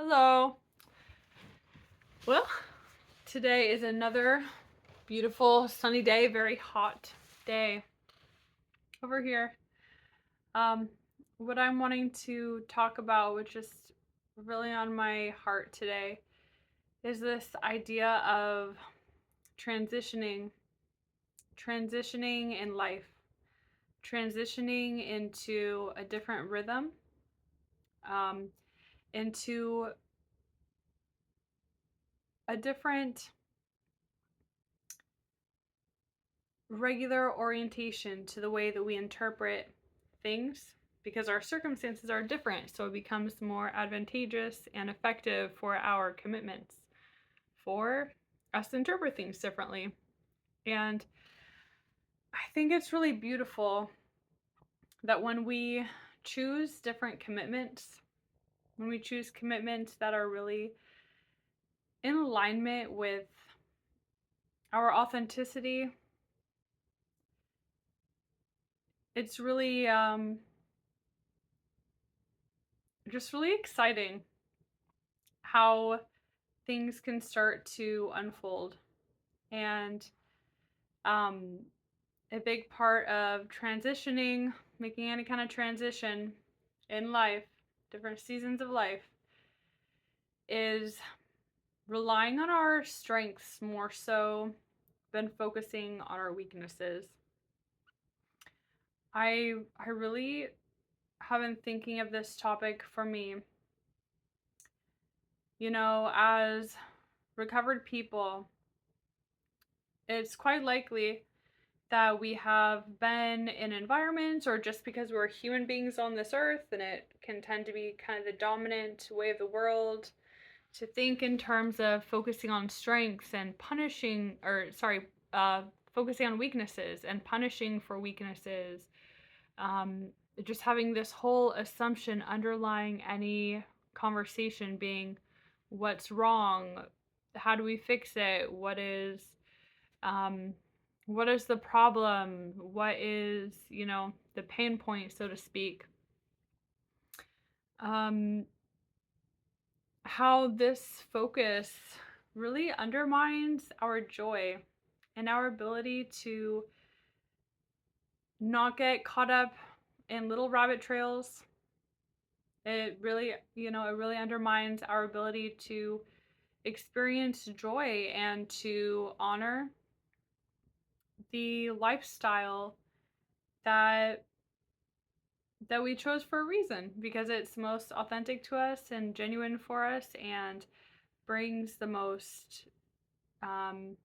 Hello. Well, today is another beautiful sunny day, very hot day over here. Um, what I'm wanting to talk about, which is really on my heart today, is this idea of transitioning, transitioning in life, transitioning into a different rhythm, um, into a different regular orientation to the way that we interpret things because our circumstances are different. So it becomes more advantageous and effective for our commitments, for us to interpret things differently. And I think it's really beautiful that when we choose different commitments, when we choose commitments that are really in alignment with our authenticity, it's really just really exciting how things can start to unfold. And um, a big part of transitioning, making any kind of transition in life, different seasons of life, is relying on our strengths more so than focusing on our weaknesses. I really have been thinking of this topic for me. You know, as recovered people, it's quite likely that we have been in environments, or just because we're human beings on this earth and it can tend to be kind of the dominant way of the world to think in terms of focusing on strengths and punishing, focusing on weaknesses and punishing for weaknesses. um, just having this whole assumption underlying any conversation being what's wrong, how do we fix it, um, what is the problem? What is, the pain point, so to speak? Um, how this focus really undermines our joy and our ability to not get caught up in little rabbit trails. It really undermines our ability to experience joy and to honor the lifestyle that we chose for a reason, because it's most authentic to us and genuine for us and brings the most um,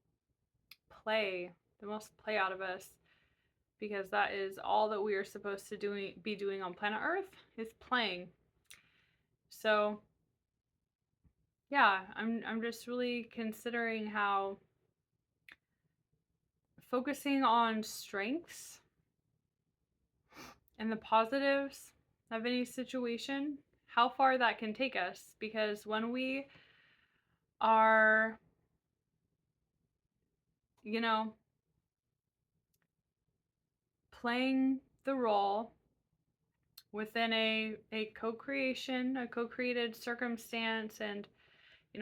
play, the most play out of us, because that is all that we are supposed to be doing on planet Earth, is playing. So yeah, I'm just really considering how focusing on strengths and the positives of any situation, how far that can take us. Because when we are, you know, playing the role within a co-creation, a co-created circumstance, and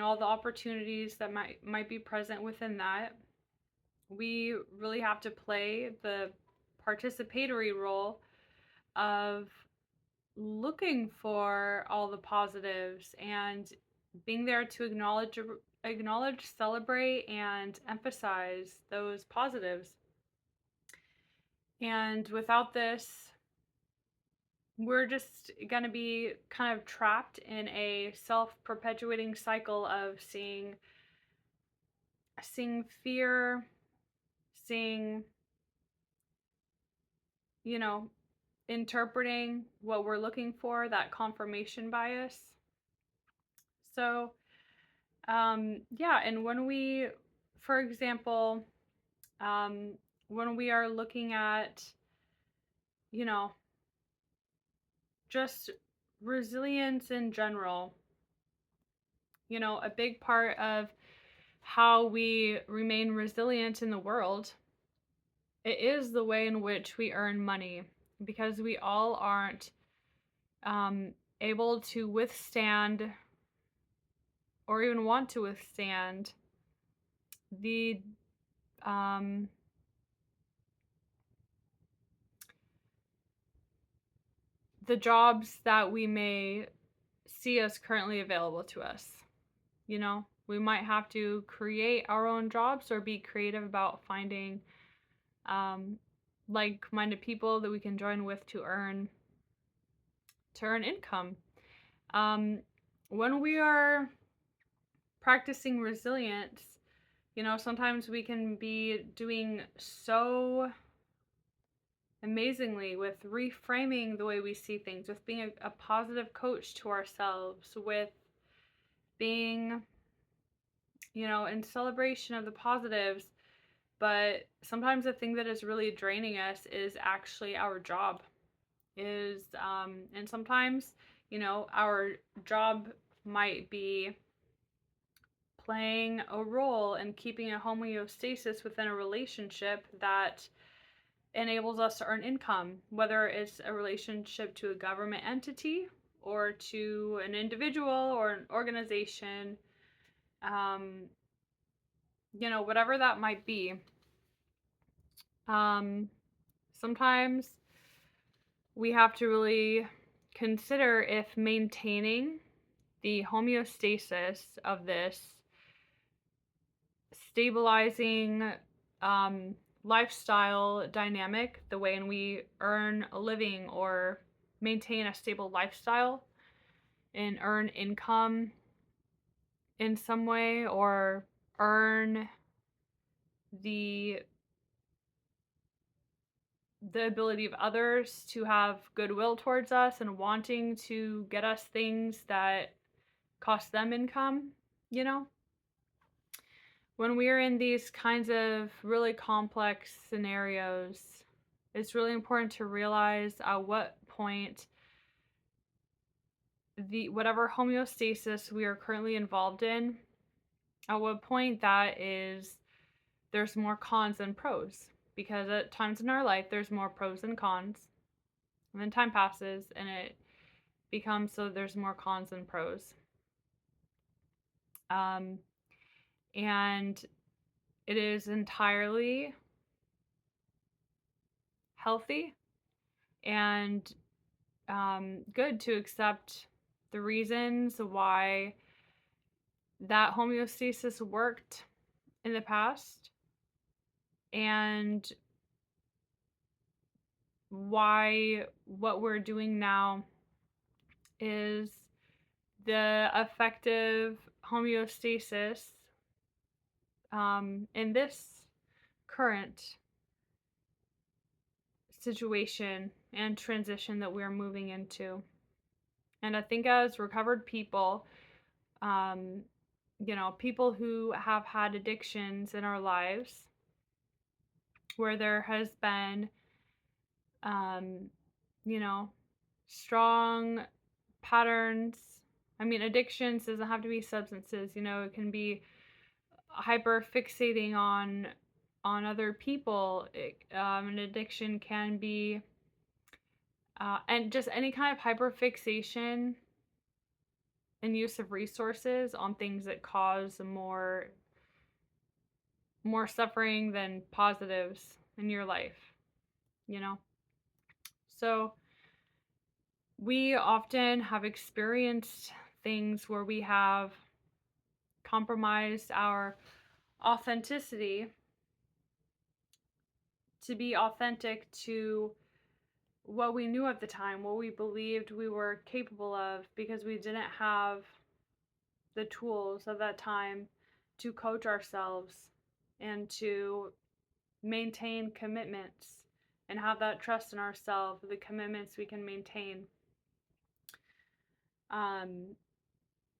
all the opportunities that might be present within that, we really have to play the participatory role of looking for all the positives and being there to acknowledge, celebrate, and emphasize those positives. And without this, we're just going to be kind of trapped in a self-perpetuating cycle of seeing fear, seeing, you know, interpreting what we're looking for, that confirmation bias. So, yeah, and when we, for example, when we are looking at, you know, just resilience in general, a big part of how we remain resilient in the world, it is the way in which we earn money, because we all aren't able to withstand or even want to withstand the um, the jobs that we may see as currently available to us. You know, we might have to create our own jobs or be creative about finding um, like-minded people that we can join with to earn income. Um, when we are practicing resilience, you know, sometimes we can be doing so amazingly with reframing the way we see things, with being a positive coach to ourselves, with being, you know, in celebration of the positives. But sometimes the thing that is really draining us is actually our job. And sometimes, you know, our job might be playing a role in keeping a homeostasis within a relationship that enables us to earn income, whether it's a relationship to a government entity or to an individual or an organization, um, you know, whatever that might be. Sometimes we have to really consider if maintaining the homeostasis of this stabilizing um, lifestyle dynamic, the way in we earn a living or maintain a stable lifestyle and earn income in some way, or earn the ability of others to have goodwill towards us and wanting to get us things that cost them income, you know? When we're in these kinds of really complex scenarios, it's really important to realize at what point the whatever homeostasis we are currently involved in, at what point there's more cons than pros. Because at times in our life there's more pros than cons. And then time passes and it becomes so there's more cons than pros. And it is entirely healthy and good to accept the reasons why that homeostasis worked in the past and why what we're doing now is the effective homeostasis in this current situation and transition that we're moving into. And I think as recovered people, you know, people who have had addictions in our lives, where there has been, you know, strong patterns. I mean, addictions doesn't have to be substances, you know, it can be hyper fixating on other people. An addiction can be, and just any kind of hyper fixation and use of resources on things that cause more suffering than positives in your life, you know? So we often have experienced things where we have compromised our authenticity to be authentic to what we knew at the time, what we believed we were capable of, because we didn't have the tools of that time to coach ourselves and to maintain commitments and have that trust in ourselves, the commitments we can maintain.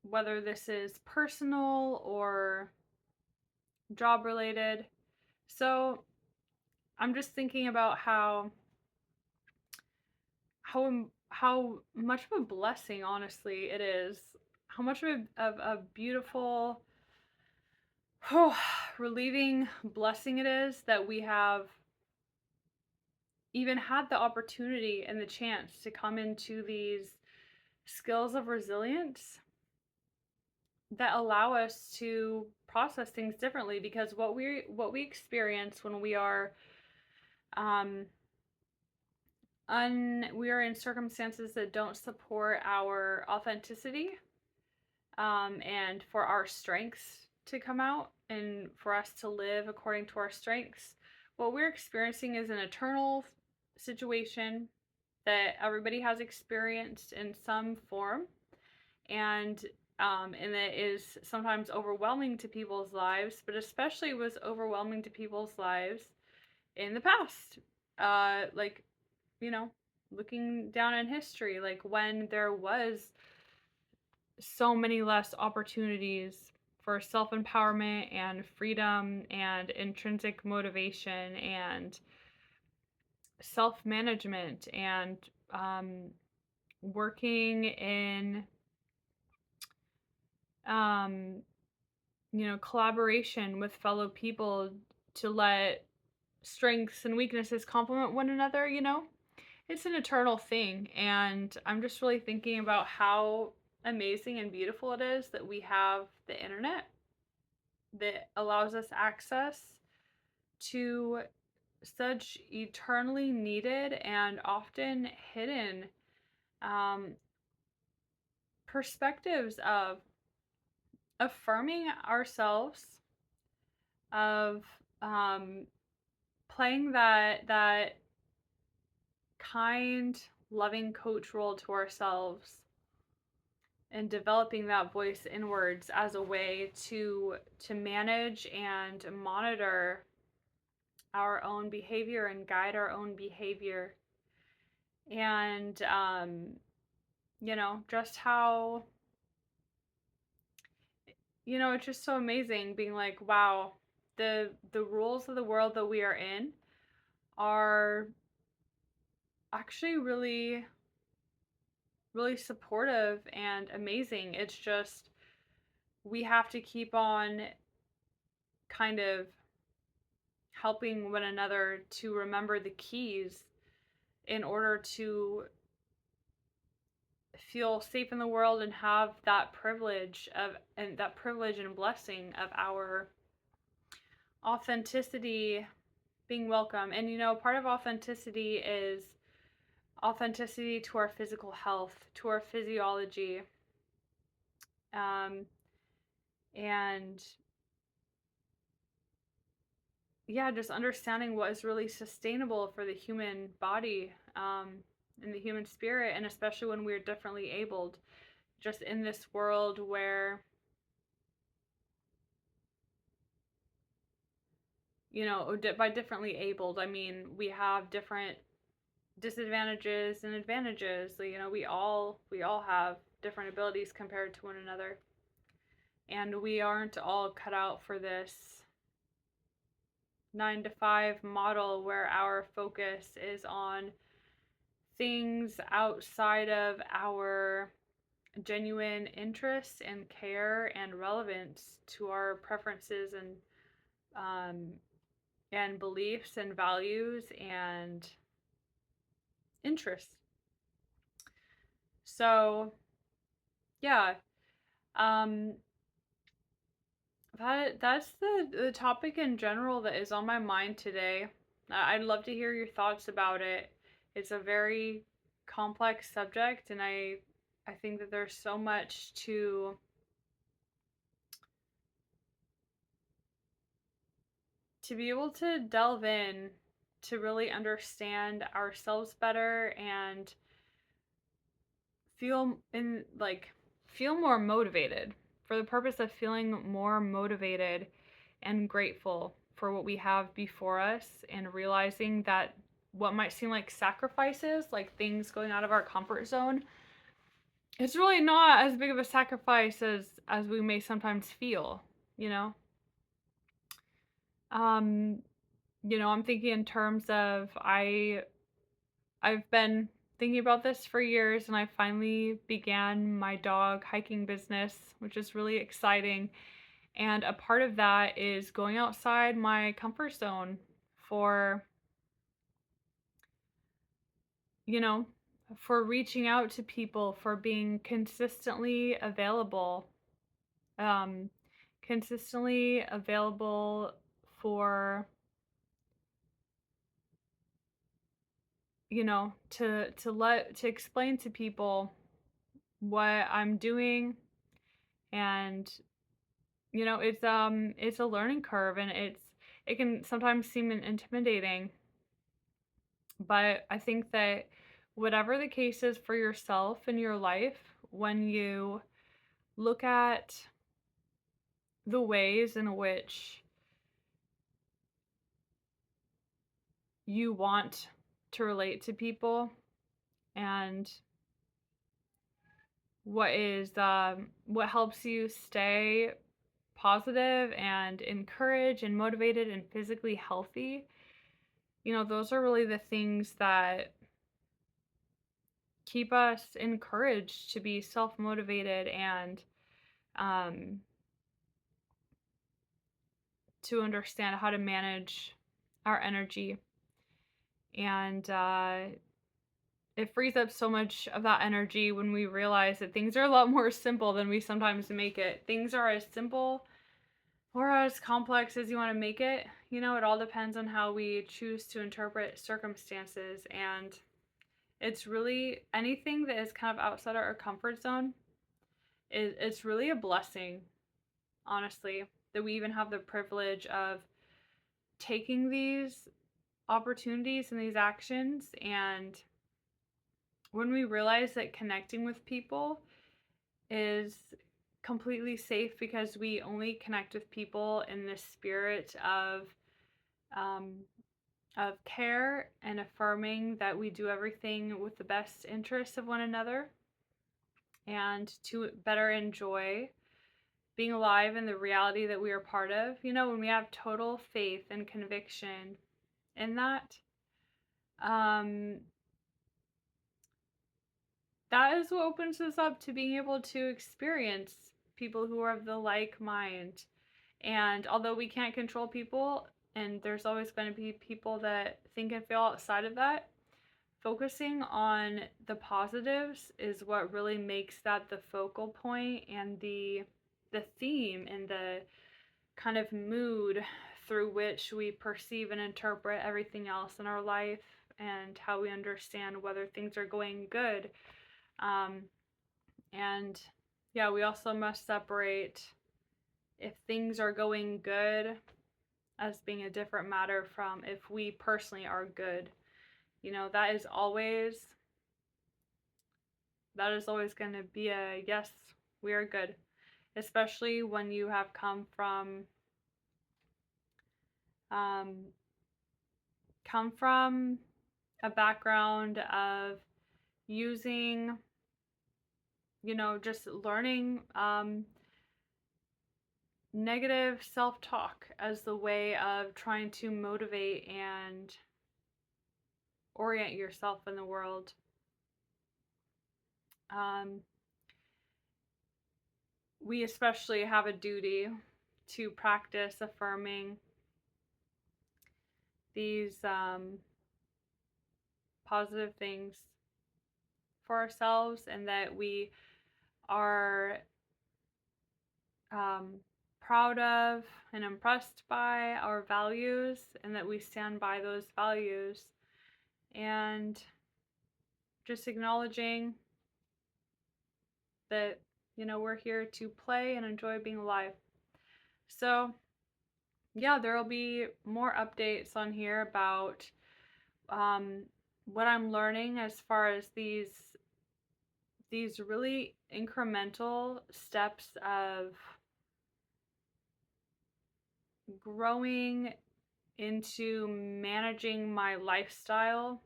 Whether this is personal or job related. So I'm just thinking about how much of a blessing, honestly, it is. How much of a beautiful, relieving blessing it is that we have even had the opportunity and the chance to come into these skills of resilience that allow us to process things differently, because what we experience when we are um we are in circumstances that don't support our authenticity, and for our strengths to come out and for us to live according to our strengths. What we're experiencing is an eternal situation that everybody has experienced in some form, and and it is sometimes overwhelming to people's lives, but especially was overwhelming to people's lives in the past. Like, you know, looking down in history, like when there was so many less opportunities for self empowerment and freedom and intrinsic motivation and self management and working in, um, collaboration with fellow people to let strengths and weaknesses complement one another, it's an eternal thing. And I'm just really thinking about how amazing and beautiful it is that we have the internet that allows us access to such eternally needed and often hidden um, perspectives of affirming ourselves, of um, playing that kind, loving coach role to ourselves, and developing that voice inwards as a way to manage and monitor our own behavior and guide our own behavior. And just how, it's just so amazing being like, wow, the rules of the world that we are in are actually really, really supportive and amazing. It's just we have to keep on kind of helping one another to remember the keys in order to feel safe in the world and have that privilege and blessing of our authenticity being welcome. And part of authenticity is authenticity to our physical health, to our physiology, and yeah, just understanding what is really sustainable for the human body, and the human spirit, and especially when we're differently abled, just in this world where, by differently abled, I mean we have different disadvantages and advantages. We all have different abilities compared to one another, and we aren't all cut out for this 9 to 5 model where our focus is on things outside of our genuine interest and care and relevance to our preferences and beliefs and values and interests. So yeah, um, that's the topic in general that is on my mind today. I'd love to hear your thoughts about it. It's a very complex subject, and I think that there's so much to be able to delve in, to really understand ourselves better and feel in like feel more motivated, for the purpose of feeling more motivated and grateful for what we have before us, and realizing that what might seem like sacrifices, like things going out of our comfort zone, it's really not as big of a sacrifice as we may sometimes feel, you know? Um, I'm thinking in terms of I've been thinking about this for years, and I finally began my dog hiking business, which is really exciting. And a part of that is going outside my comfort zone for, you know, for reaching out to people, for being consistently available um, consistently available for, to explain to people what I'm doing. And it's a learning curve, and it can sometimes seem intimidating, but I think that whatever the case is for yourself in your life, when you look at the ways in which you want to relate to people, and what helps you stay positive and encouraged and motivated and physically healthy, those are really the things that keep us encouraged to be self-motivated, and um, to understand how to manage our energy. And it frees up so much of that energy when we realize that things are a lot more simple than we sometimes make it. Things are as simple or as complex as you want to make it. It all depends on how we choose to interpret circumstances. And it's really anything that is kind of outside our comfort zone. It's really a blessing, honestly, that we even have the privilege of taking these opportunities and these actions. And when we realize that connecting with people is completely safe, because we only connect with people in the spirit um, of care and affirming that we do everything with the best interests of one another, and to better enjoy being alive in the reality that we are part of. When we have total faith and conviction in that, um, that is what opens us up to being able to experience people who are of the like mind. And although we can't control people, and there's always going to be people that think and feel outside of that, focusing on the positives is what really makes that the focal point, and the theme, and the kind of mood through which we perceive and interpret everything else in our life, and how we understand whether things are going good. Um, and yeah, we also must separate if things are going good as being a different matter from if we personally are good. That is always going to be a yes, we are good, especially when you have um, come from a background of using, just learning negative self-talk as the way of trying to motivate and orient yourself in the world. We especially have a duty to practice affirming these positive things for ourselves, and that we are proud of and impressed by our values, and that we stand by those values, and just acknowledging that we're here to play and enjoy being alive. So yeah, there will be more updates on here about what I'm learning as far as these really incremental steps of growing into managing my lifestyle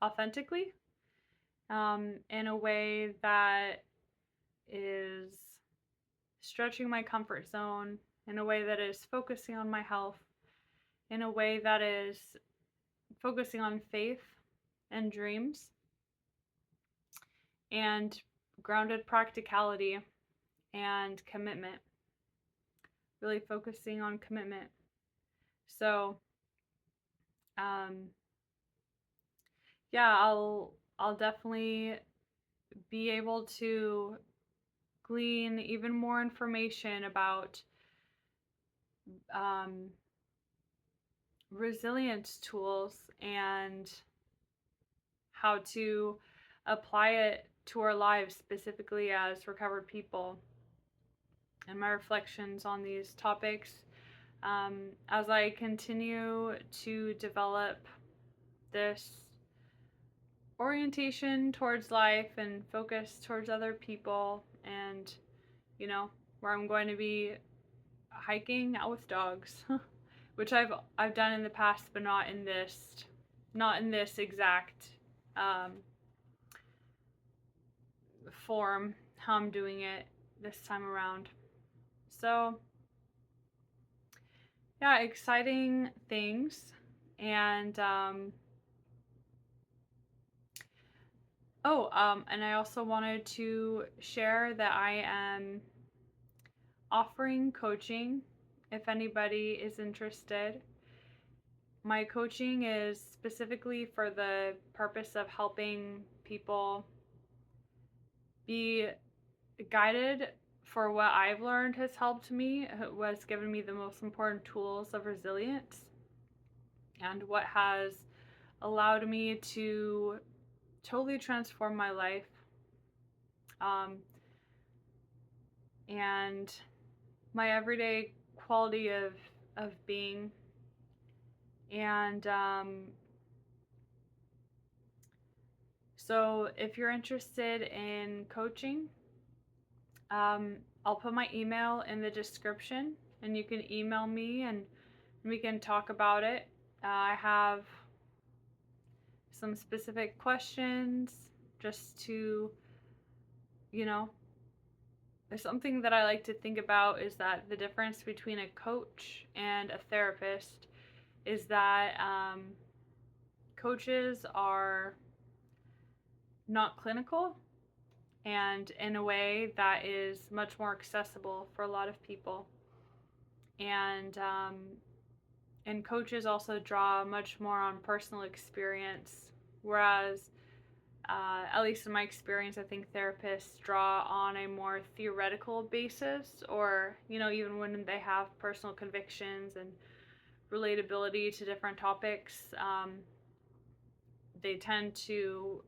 authentically, in a way that is stretching my comfort zone, in a way that is focusing on my health, in a way that is focusing on faith and dreams, and grounded practicality and commitment. Really focusing on commitment. So, yeah, I'll definitely be able to glean even more information about um, resilience tools and how to apply it to our lives, specifically as recovered people, and my reflections on these topics as I continue to develop this orientation towards life and focus towards other people, and where I'm going to be hiking out with dogs, which I've done in the past, but not in this exact um, form how I'm doing it this time around. So yeah, exciting things. And and I also wanted to share that I am offering coaching if anybody is interested. My coaching is specifically for the purpose of helping people be guided for what I've learned has helped me, was given me the most important tools of resilience, and what has allowed me to totally transform my life and my everyday quality of being. And so if you're interested in coaching, I'll put my email in the description, and you can email me and we can talk about it. I have some specific questions just to, something that I like to think about is that the difference between a coach and a therapist is that coaches are not clinical, and in a way that is much more accessible for a lot of people. And coaches also draw much more on personal experience, whereas at least in my experience, I think therapists draw on a more theoretical basis, or even when they have personal convictions and relatability to different topics, they tend to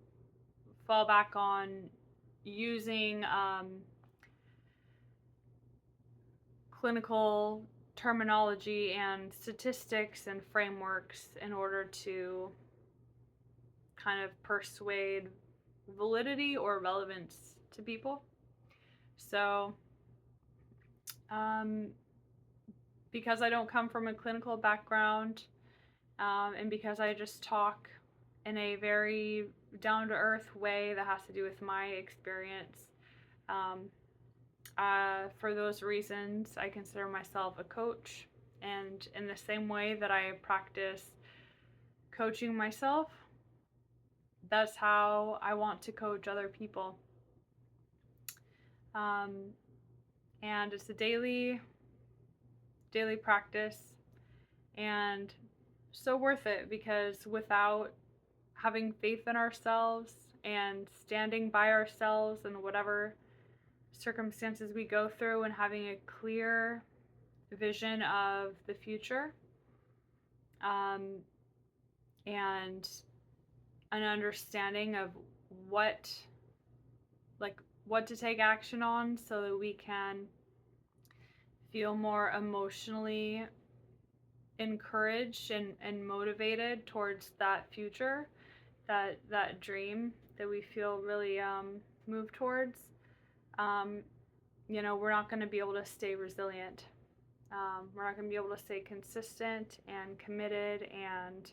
fall back on using clinical terminology and statistics and frameworks in order to kind of persuade validity or relevance to people. So because I don't come from a clinical background, and because I just talk in a very down-to-earth way that has to do with my experience, for those reasons, I consider myself a coach. And in the same way that I practice coaching myself, that's how I want to coach other people. And it's a daily practice, and so worth it, because without having faith in ourselves and standing by ourselves in whatever circumstances we go through, and having a clear vision of the future, and an understanding of what to take action on, so that we can feel more emotionally encouraged and motivated towards that future, that dream that we feel really moved towards. We're not going to be able to stay resilient. We're not going to be able to stay consistent and committed and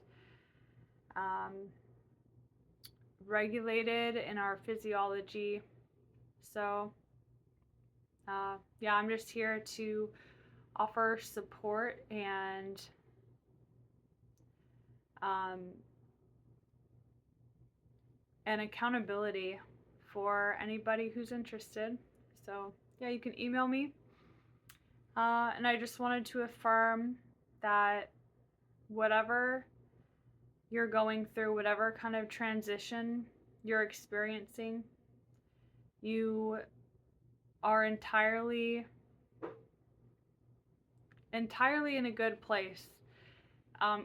regulated in our physiology. So I'm just here to offer support and accountability for anybody who's interested. So you can email me. And I just wanted to affirm that whatever you're going through, whatever kind of transition you're experiencing, you are entirely in a good place.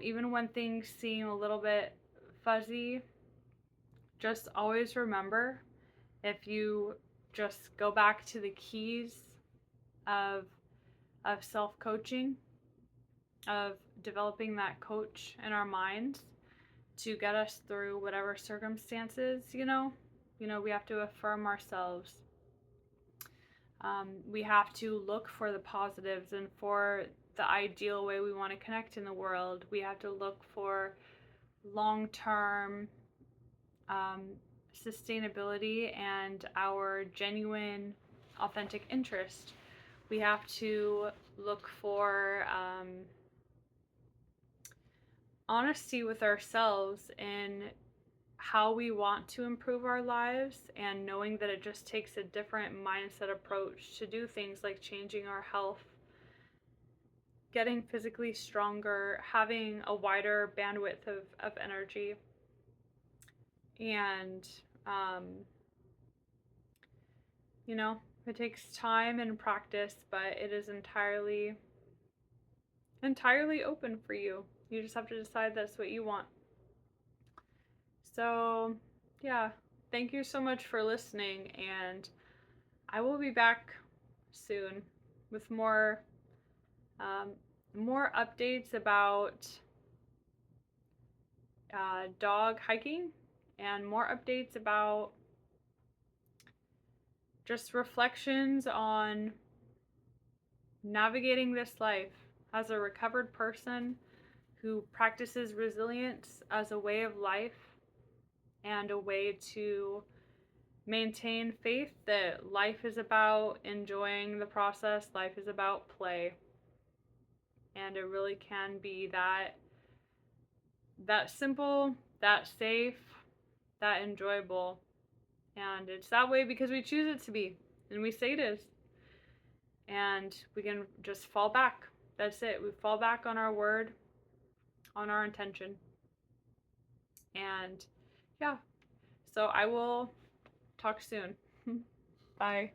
Even when things seem a little bit fuzzy, just always remember, if you just go back to the keys of self-coaching, of developing that coach in our minds to get us through whatever circumstances, we have to affirm ourselves. We have to look for the positives and for the ideal way we want to connect in the world. We have to look for long-term sustainability and our genuine, authentic interest. We have to look for honesty with ourselves in how we want to improve our lives, and knowing that it just takes a different mindset approach to do things like changing our health, getting physically stronger, having a wider bandwidth of energy. And, it takes time and practice, but it is entirely open for you. You just have to decide that's what you want. So, yeah, thank you so much for listening, and I will be back soon with more updates about dog hiking, and more updates about just reflections on navigating this life as a recovered person who practices resilience as a way of life and a way to maintain faith that life is about enjoying the process, life is about play. And it really can be that simple, that safe, that enjoyable. And it's that way because we choose it to be, and we say it is. And we can just fall back. That's it. We fall back on our word, on our intention. And yeah, so I will talk soon. Bye.